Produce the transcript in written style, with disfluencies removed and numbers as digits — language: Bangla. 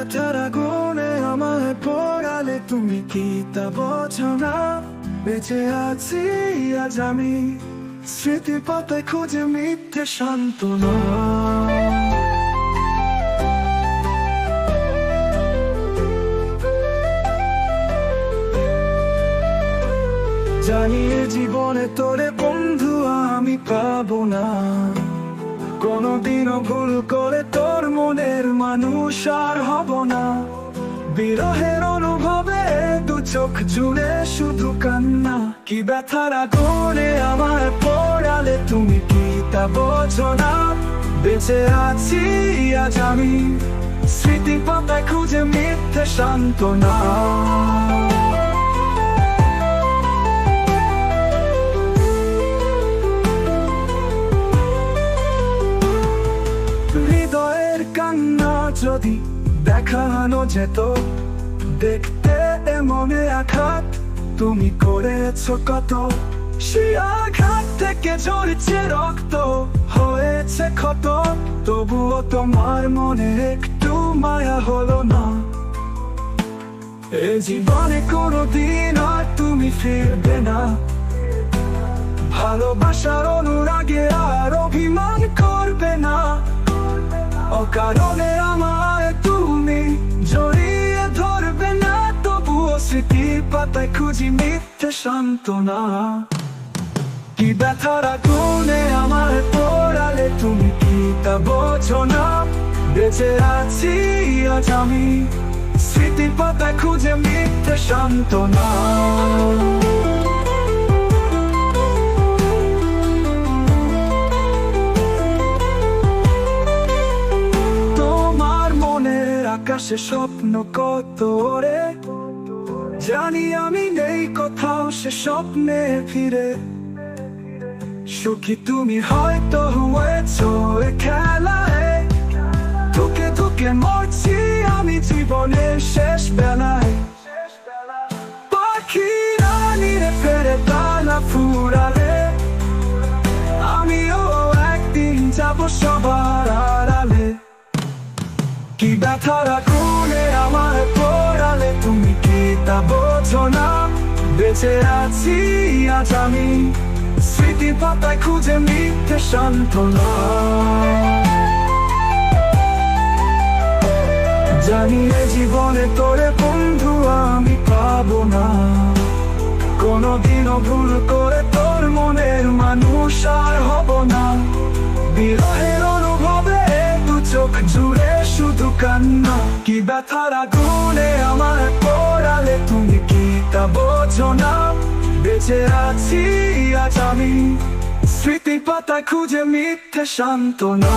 ব্যথার আগুনে আমায় পোড়ালে তুমি কি তা বোঝো না? বেঁচে আছি আজ আমি স্মৃতির পাতায় খুঁজে মিথ্যে সান্ত্বনা। জানি এ জীবনে তোরে বন্ধু আমি পাবো না, কোনদিনও ভুল করে তোর মনের মানুষ আর হব না। বিরহের অনুভবে দু চোখ জুড়ে শুধু কান্না। কি ব্যথার আগুনে আমায় পোড়ালে তুমি কি তা বোঝো না? বেঁচে আছি আজ আমি স্মৃতির পাতায় খুঁজে মিথ্যে সান্ত্বনা। হৃদয়ের কান্না যদি দেখানো যেত, দেখতে এমনে আঘাত তুমি করেছো কত। সেই আঘাত থেকে ঝরছে রক্ত, হয়েছে ক্ষত। তবুও তোমার মনে একটু মায়া হলো না। এ জীবনে কোনোদিন আর তুমি ফিরবে না। ভালোবাসার অনুরাগে আর অভিমান করবে না। অকারণে আমায় তুমি জড়িয়ে ধরবে না। তবুও স্মৃতির পাতায় খুঁজি মিথ্যে সান্ত্বনা। কি ব্যথার আগুনে আমায় পোড়ালে তুমি কি তা বোঝো না? বেঁচে আছি আজ আমি স্মৃতির পাতায় খুঁজে মিথ্যে সান্ত্বনা। আকাশে স্বপ্ন কত রে, জানি আমি নেই কোথাও সে স্বপ্নে ফিরে। সুখী তুমি হয়তো হয়েছো এ খেলায়, ধুকে ধুকে মরছি আমি জীবনের শেষ বেলায়। পাখিরা নিরে ফেরে ডানা ফুরালে, আমিও একদিন যাবো সবার আড়ালে। কি ব্যথার আগুনে আমায় পোড়ালে তুমি কি তা বোঝো না? বেঁচে আছি আজ আমি স্মৃতির পাতায় খুঁজে মিথ্যে সান্ত্বনা। জানি এ জীবনে তোরে বন্ধু আমি পাবো না, কোনদিনও ভুল করে তোর মনের মানুষ আর হব না। বিরহের অনুভবে দু চোখ জুড়ে শুধু কান্না। কি ব্যথার আগুনে আমায় পোড়ালে তুমি কি তা বোঝো না? বেঁচে আছি আজ আমি স্মৃতির পাতায় খুঁজে মিথ্যে সান্ত্বনা।